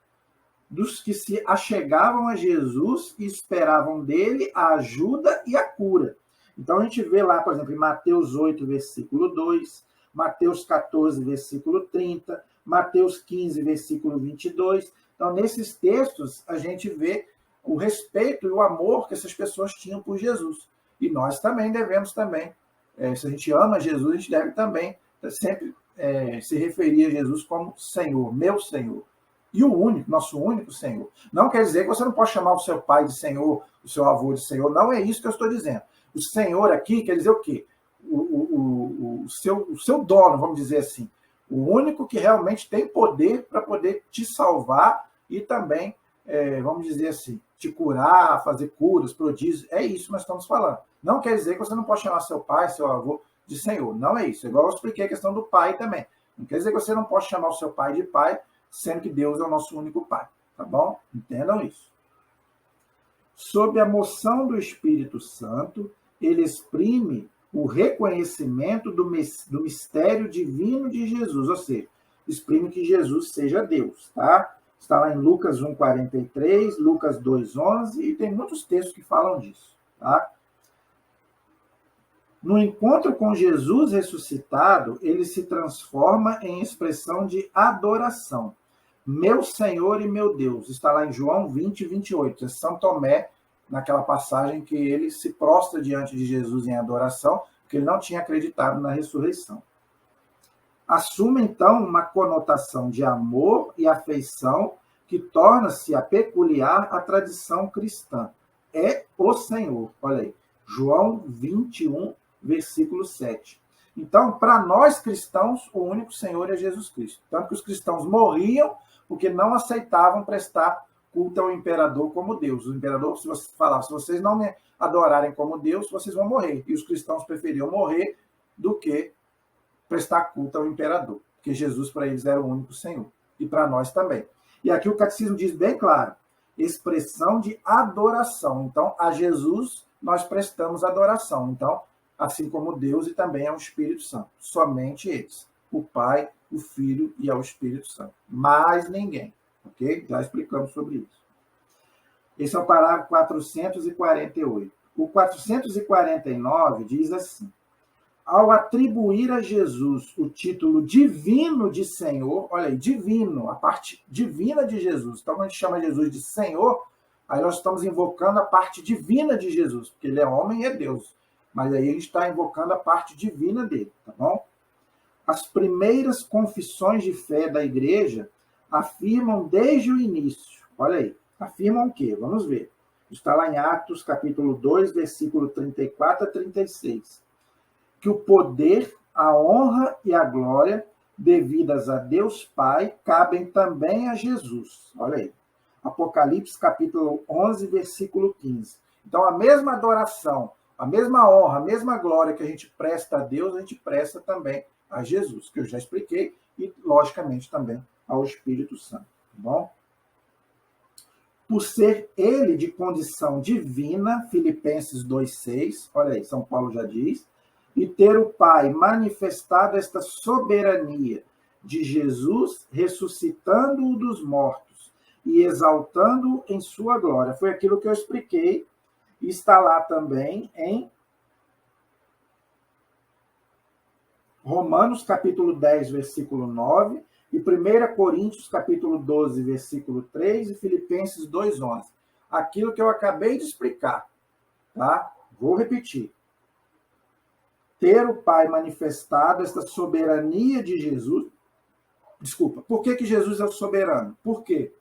dos que se achegavam a Jesus e esperavam dele a ajuda e a cura. Então, a gente vê lá, por exemplo, em Mateus 8, versículo 2, Mateus 14, versículo 30, Mateus 15, versículo 22. Então, nesses textos, a gente vê o respeito e o amor que essas pessoas tinham por Jesus. E nós também devemos também, se a gente ama Jesus, a gente deve também sempre se referir a Jesus como Senhor, meu Senhor. E o único, nosso único Senhor. Não quer dizer que você não pode chamar o seu pai de Senhor, o seu avô de Senhor. Não é isso que eu estou dizendo. O Senhor aqui quer dizer o quê? O seu dono, vamos dizer assim. O único que realmente tem poder para poder te salvar e também, vamos dizer assim, te curar, fazer curas, prodígios. É isso que nós estamos falando. Não quer dizer que você não pode chamar seu pai, seu avô de Senhor. Não é isso. Igual eu expliquei a questão do pai também. Não quer dizer que você não pode chamar o seu pai de pai, sendo que Deus é o nosso único pai. Tá bom? Entendam isso. Sob a moção do Espírito Santo, ele exprime o reconhecimento do mistério divino de Jesus, ou seja, exprime que Jesus seja Deus, tá? Está lá em Lucas 1,43, Lucas 2,11, e tem muitos textos que falam disso, tá? No encontro com Jesus ressuscitado, ele se transforma em expressão de adoração. Meu Senhor e meu Deus. Está lá em João 20, 28. É São Tomé, naquela passagem que ele se prostra diante de Jesus em adoração, porque ele não tinha acreditado na ressurreição. Assume, então, uma conotação de amor e afeição que torna-se a peculiar à tradição cristã. É o Senhor. Olha aí, João 21, versículo 7. Então, para nós cristãos, o único Senhor é Jesus Cristo. Tanto que os cristãos morriam porque não aceitavam prestar culto ao imperador como Deus. O imperador, se você falava, se vocês não me adorarem como Deus, vocês vão morrer. E os cristãos preferiam morrer do que prestar culto ao imperador, porque Jesus para eles era o único Senhor. E para nós também. E aqui o catecismo diz bem claro, expressão de adoração. Então, a Jesus nós prestamos adoração. Então, assim como Deus e também ao Espírito Santo. Somente eles. O Pai, o Filho e ao Espírito Santo. Mais ninguém. Ok? Já explicamos sobre isso. Esse é o parágrafo 448. O 449 diz assim: ao atribuir a Jesus o título divino de Senhor, olha aí, divino, a parte divina de Jesus. Então, quando a gente chama Jesus de Senhor, aí nós estamos invocando a parte divina de Jesus, porque ele é homem e é Deus. Mas aí a gente está invocando a parte divina dele, tá bom? As primeiras confissões de fé da igreja afirmam desde o início, olha aí, afirmam o quê? Vamos ver. Está lá em Atos, capítulo 2, versículo 34 a 36. Que o poder, a honra e a glória devidas a Deus Pai cabem também a Jesus. Olha aí. Apocalipse, capítulo 11, versículo 15. Então, a mesma adoração, a mesma honra, a mesma glória que a gente presta a Deus, a gente presta também a Jesus, que eu já expliquei, e, logicamente, também ao Espírito Santo. Tá bom? Por ser ele de condição divina, Filipenses 2,6, olha aí, São Paulo já diz, e ter o Pai manifestado esta soberania de Jesus, ressuscitando-o dos mortos e exaltando-o em sua glória. Foi aquilo que eu expliquei, e está lá também em Romanos, capítulo 10, versículo 9, e 1 Coríntios, capítulo 12, versículo 3, e Filipenses 2,11. Aquilo que eu acabei de explicar, tá? Vou repetir. Ter o Pai manifestado, esta soberania de Jesus. Desculpa, por que Jesus é o soberano? Por quê?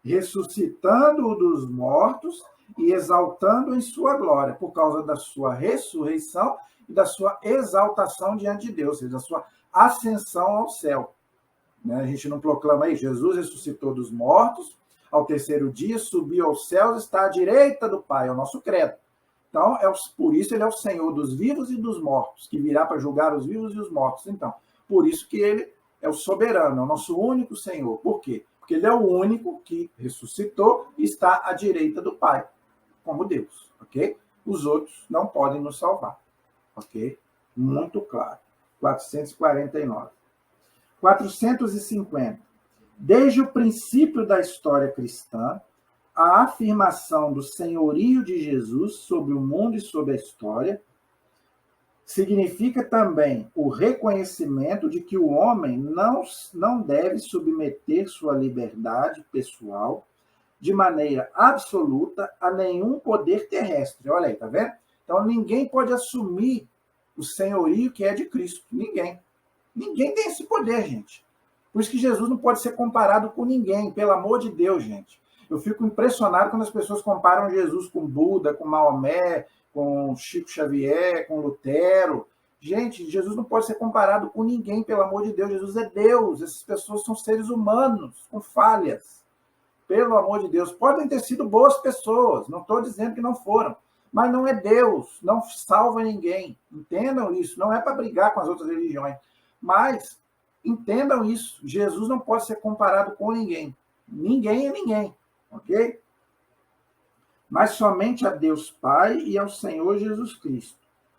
Ressuscitando-o dos mortos e exaltando em sua glória, por causa da sua ressurreição e da sua exaltação diante de Deus, ou seja, da sua ascensão ao céu. A gente não proclama aí, Jesus ressuscitou dos mortos, ao terceiro dia subiu aos céus, está à direita do Pai, é o nosso credo. Então, por isso ele é o Senhor dos vivos e dos mortos, que virá para julgar os vivos e os mortos. Então, por isso que ele é o soberano, é o nosso único Senhor. Por quê? Porque ele é o único que ressuscitou e está à direita do Pai, como Deus, ok? Os outros não podem nos salvar, ok? Muito claro. 449. 450. Desde o princípio da história cristã, a afirmação do senhorio de Jesus sobre o mundo e sobre a história significa também o reconhecimento de que o homem não deve submeter sua liberdade pessoal de maneira absoluta a nenhum poder terrestre. Olha aí, tá vendo? Então, ninguém pode assumir o senhorio que é de Cristo. Ninguém. Ninguém tem esse poder, gente. Por isso que Jesus não pode ser comparado com ninguém, pelo amor de Deus, gente. Eu fico impressionado quando as pessoas comparam Jesus com Buda, com Maomé, com Chico Xavier, com Lutero. Gente, Jesus não pode ser comparado com ninguém, pelo amor de Deus. Jesus é Deus. Essas pessoas são seres humanos, com falhas. Pelo amor de Deus. Podem ter sido boas pessoas, não estou dizendo que não foram. Mas não é Deus, não salva ninguém. Entendam isso. Não é para brigar com as outras religiões. Mas entendam isso. Jesus não pode ser comparado com ninguém. Ninguém é ninguém. Ok? Mas somente a Deus Pai e ao Senhor Jesus Cristo.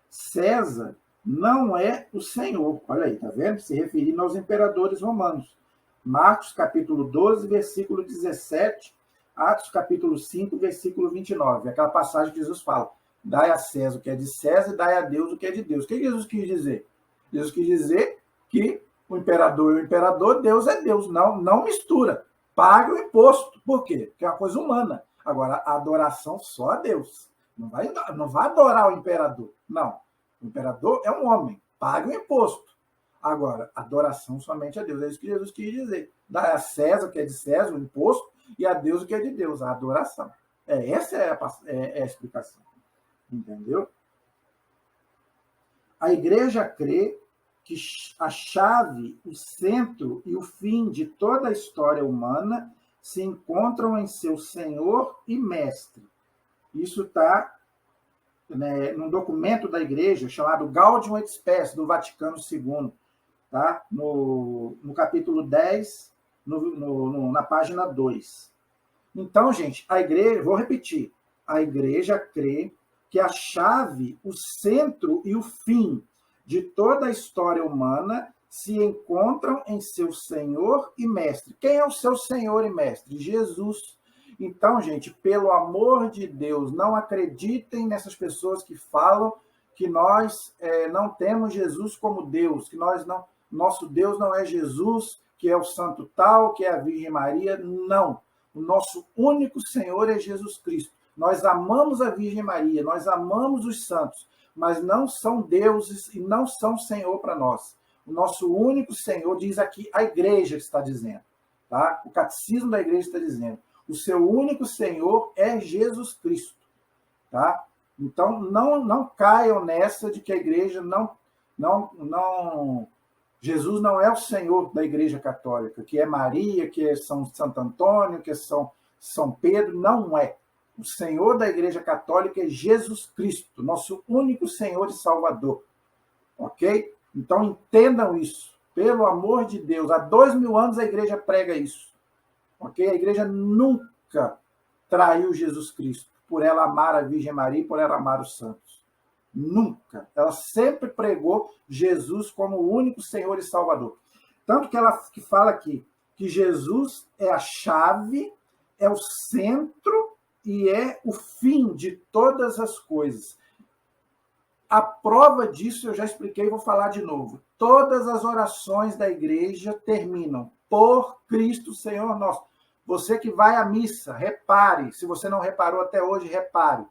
César não é o Senhor. Olha aí, tá vendo? Se referindo aos imperadores romanos. Marcos, capítulo 12, versículo 17. Atos, capítulo 5, versículo 29. Aquela passagem que Jesus fala. Dai a César o que é de César e dai a Deus o que é de Deus. O que Jesus quis dizer? Jesus quis dizer que o imperador é o imperador, Deus é Deus. Não mistura. Pague o imposto. Por quê? Porque é uma coisa humana. Agora, a adoração só a Deus. Não vai adorar o imperador. Não. O imperador é um homem. Pague o imposto. Agora, adoração somente a Deus. É isso que Jesus quis dizer. Dá a César o que é de César, o imposto, e a Deus o que é de Deus, a adoração. Essa é a explicação. Entendeu? A igreja crê que a chave, o centro e o fim de toda a história humana se encontram em seu Senhor e Mestre. Isso está num documento da igreja chamado Gaudium et Spes, do Vaticano II, tá? no capítulo 10, na página 2. Então, gente, a igreja, vou repetir, a igreja crê que a chave, o centro e o fim de toda a história humana se encontram em seu Senhor e Mestre. Quem é o seu Senhor e Mestre? Jesus. Então, gente, pelo amor de Deus, não acreditem nessas pessoas que falam que nós não temos Jesus como Deus, que nosso Deus não é Jesus, que é o santo tal, que é a Virgem Maria. Não. O nosso único Senhor é Jesus Cristo. Nós amamos a Virgem Maria, nós amamos os santos, mas não são deuses e não são Senhor para nós. O nosso único Senhor, diz aqui a igreja está dizendo, tá? O catecismo da igreja está dizendo. O seu único Senhor é Jesus Cristo, tá? Então, não caiam nessa de que a igreja Jesus não é o Senhor da Igreja Católica, que é Maria, que é Santo Antônio, que é São Pedro. Não é. O Senhor da Igreja Católica é Jesus Cristo, nosso único Senhor e Salvador. Ok? Então entendam isso. Pelo amor de Deus, há 2000 anos a igreja prega isso. Ok? A igreja nunca traiu Jesus Cristo por ela amar a Virgem Maria e por ela amar os santos. Nunca. Ela sempre pregou Jesus como o único Senhor e Salvador. Tanto que ela que fala aqui que Jesus é a chave, é o centro e é o fim de todas as coisas. A prova disso eu já expliquei e vou falar de novo. Todas as orações da igreja terminam por Cristo Senhor nosso. Você que vai à missa, repare. Se você não reparou até hoje, repare.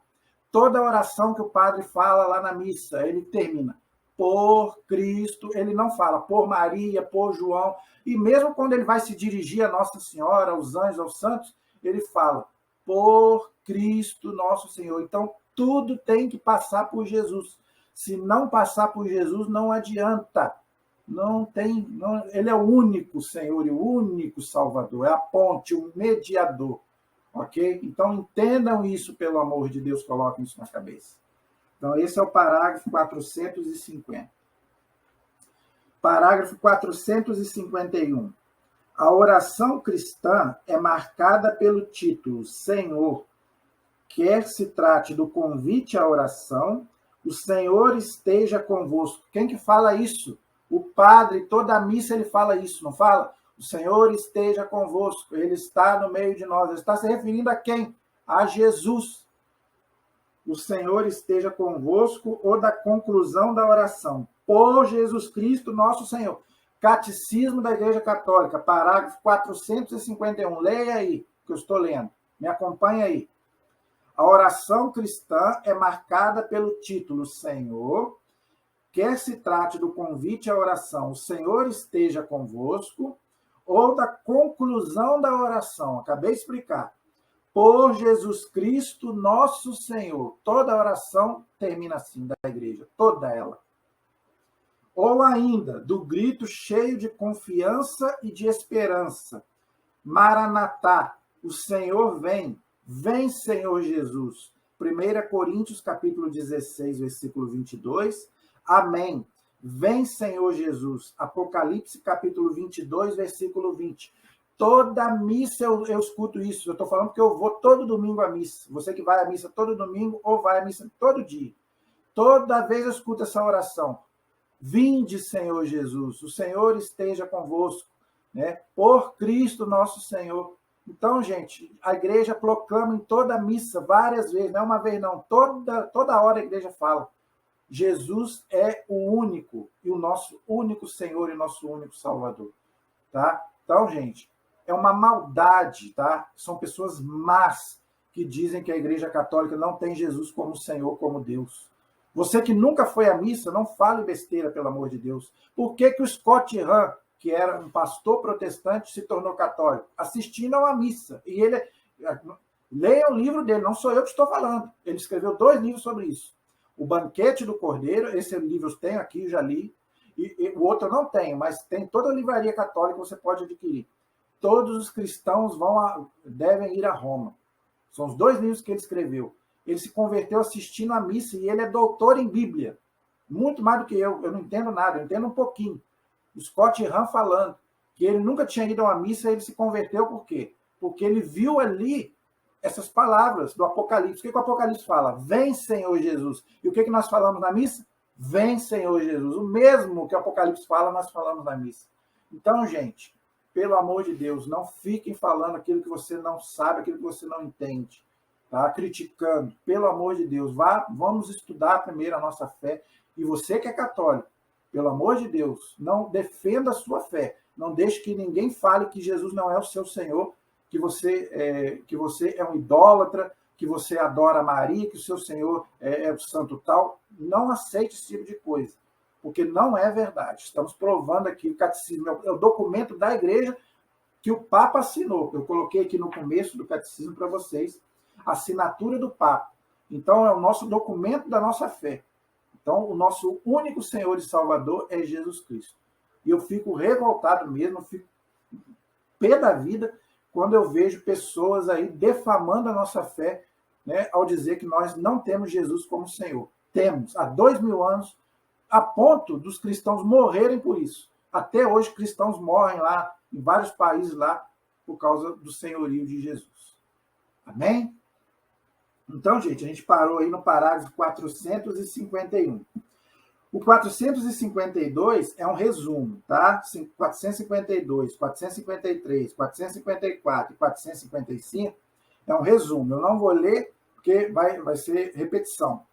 Toda oração que o padre fala lá na missa, ele termina por Cristo. Ele não fala por Maria, por João. E mesmo quando ele vai se dirigir a Nossa Senhora, aos anjos, aos santos, ele fala por Cristo nosso Senhor. Então, tudo tem que passar por Jesus. Se não passar por Jesus, não adianta. Ele é o único Senhor e o único Salvador. É a ponte, o mediador. Ok? Então, entendam isso, pelo amor de Deus, coloquem isso na cabeça. Então, esse é o parágrafo 450. Parágrafo 451. A oração cristã é marcada pelo título Senhor, quer se trate do convite à oração, o Senhor esteja convosco. Quem que fala isso? O padre, toda a missa ele fala isso, não fala? O Senhor esteja convosco, ele está no meio de nós. Ele está se referindo a quem? A Jesus. O Senhor esteja convosco, ou da conclusão da oração. Por Jesus Cristo, nosso Senhor. Catecismo da Igreja Católica, parágrafo 451. Leia aí, que eu estou lendo. Me acompanha aí. A oração cristã é marcada pelo título Senhor, quer se trate do convite à oração, o Senhor esteja convosco, ou da conclusão da oração. Acabei de explicar. Por Jesus Cristo, nosso Senhor. Toda a oração termina assim, da igreja, toda ela. Ou ainda, do grito cheio de confiança e de esperança. Maranatá, o Senhor vem. Vem, Senhor Jesus. 1 Coríntios, capítulo 16, versículo 22. Amém. Vem, Senhor Jesus. Apocalipse, capítulo 22, versículo 20. Toda missa eu escuto isso. Eu estou falando porque eu vou todo domingo à missa. Você que vai à missa todo domingo ou vai à missa todo dia. Toda vez eu escuto essa oração. Vinde, Senhor Jesus. O Senhor esteja convosco. Né? Por Cristo nosso Senhor. Então, gente, a igreja proclama em toda a missa, várias vezes, não é uma vez não, toda hora a igreja fala. Jesus é o único, e o nosso único Senhor e nosso único Salvador. Tá? Então, gente, é uma maldade, tá? São pessoas más que dizem que a Igreja Católica não tem Jesus como Senhor, como Deus. Você que nunca foi à missa, não fale besteira, pelo amor de Deus. Por que que o Scott Hahn, que era um pastor protestante, se tornou católico? Assistindo a uma missa. E ele... Leia o livro dele, não sou eu que estou falando. Ele escreveu 2 livros sobre isso. O Banquete do Cordeiro, esse livro eu tenho aqui, já li. E o outro eu não tenho, mas tem toda a livraria católica, você pode adquirir. Todos os cristãos devem ir a Roma. São os 2 livros que ele escreveu. Ele se converteu assistindo a missa e ele é doutor em Bíblia. Muito mais do que eu. Eu não entendo nada, eu entendo um pouquinho. O Scott Hahn falando que ele nunca tinha ido a uma missa e ele se converteu por quê? Porque ele viu ali essas palavras do Apocalipse. O que o Apocalipse fala? Vem, Senhor Jesus. E o que nós falamos na missa? Vem, Senhor Jesus. O mesmo que o Apocalipse fala, nós falamos na missa. Então, gente, pelo amor de Deus, não fiquem falando aquilo que você não sabe, aquilo que você não entende. Tá? Criticando. Pelo amor de Deus, vamos estudar primeiro a nossa fé. E você que é católico, pelo amor de Deus, não defenda a sua fé. Não deixe que ninguém fale que Jesus não é o seu Senhor, que você é um idólatra, que você adora Maria, que o seu Senhor é o santo tal. Não aceite esse tipo de coisa, porque não é verdade. Estamos provando aqui, o catecismo é o documento da igreja que o Papa assinou. Eu coloquei aqui no começo do catecismo para vocês, a assinatura do Papa. Então, é o nosso documento da nossa fé. Então, o nosso único Senhor e Salvador é Jesus Cristo. E eu fico revoltado mesmo, fico pé da vida, quando eu vejo pessoas aí defamando a nossa fé, né, ao dizer que nós não temos Jesus como Senhor. Temos, há 2000 anos, a ponto dos cristãos morrerem por isso. Até hoje, cristãos morrem lá, em vários países lá, por causa do senhorio de Jesus. Amém? Então, gente, a gente parou aí no parágrafo 451. O 452 é um resumo, tá? 452, 453, 454 e 455 é um resumo. Eu não vou ler, porque vai ser repetição.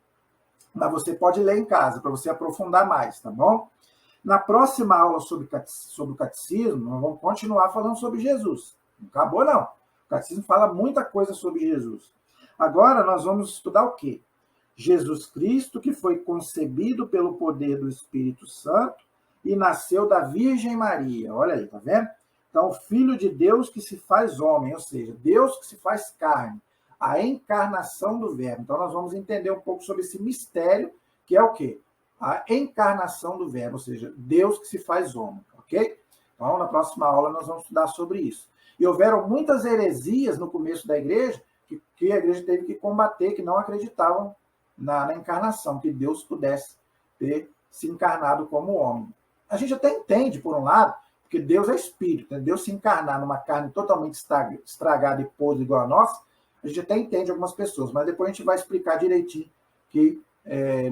Mas você pode ler em casa, para você aprofundar mais, tá bom? Na próxima aula sobre o catecismo, nós vamos continuar falando sobre Jesus. Não acabou, não. O catecismo fala muita coisa sobre Jesus. Agora nós vamos estudar o quê? Jesus Cristo, que foi concebido pelo poder do Espírito Santo e nasceu da Virgem Maria. Olha aí, tá vendo? Então, o Filho de Deus que se faz homem, ou seja, Deus que se faz carne, a encarnação do Verbo. Então, nós vamos entender um pouco sobre esse mistério, que é o quê? A encarnação do Verbo, ou seja, Deus que se faz homem, ok? Então, na próxima aula, nós vamos estudar sobre isso. E houveram muitas heresias no começo da igreja, que a igreja teve que combater, que não acreditavam na encarnação, que Deus pudesse ter se encarnado como homem. A gente até entende, por um lado, porque Deus é espírito, né? Deus se encarnar numa carne totalmente estragada e podre igual a nossa, a gente até entende algumas pessoas, mas depois a gente vai explicar direitinho que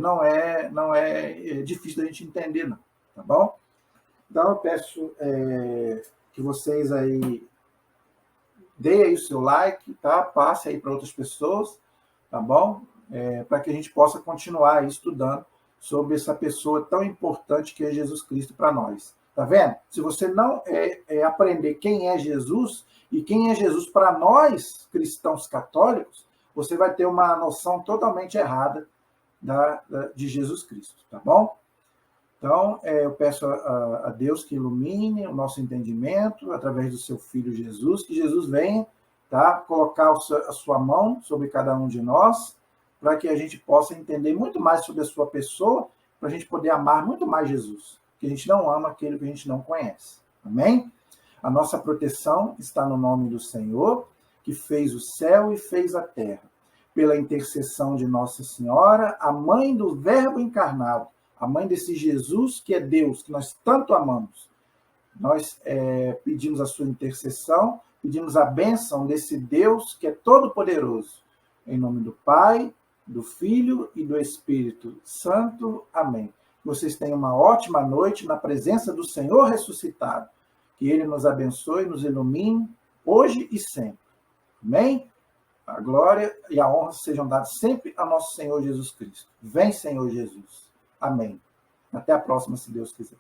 não é difícil da gente entender, não, tá bom? Então eu peço que vocês aí deem aí o seu like, tá? Passe aí para outras pessoas, tá bom? Para que a gente possa continuar aí estudando sobre essa pessoa tão importante que é Jesus Cristo para nós. Tá vendo? Se você não aprender quem é Jesus e quem é Jesus para nós, cristãos católicos, você vai ter uma noção totalmente errada de Jesus Cristo, tá bom? Então, eu peço a Deus que ilumine o nosso entendimento através do seu Filho Jesus, que Jesus venha, tá? Colocar a sua mão sobre cada um de nós, para que a gente possa entender muito mais sobre a sua pessoa, para a gente poder amar muito mais Jesus, que a gente não ama aquele que a gente não conhece. Amém? A nossa proteção está no nome do Senhor, que fez o céu e fez a terra. Pela intercessão de Nossa Senhora, a mãe do Verbo encarnado, a mãe desse Jesus que é Deus, que nós tanto amamos. Nós pedimos a sua intercessão, pedimos a bênção desse Deus que é todo-poderoso. Em nome do Pai, do Filho e do Espírito Santo. Amém. Vocês tenham uma ótima noite na presença do Senhor ressuscitado. Que Ele nos abençoe, nos ilumine hoje e sempre. Amém? A glória e a honra sejam dadas sempre a nosso Senhor Jesus Cristo. Vem, Senhor Jesus. Amém. Até a próxima, se Deus quiser.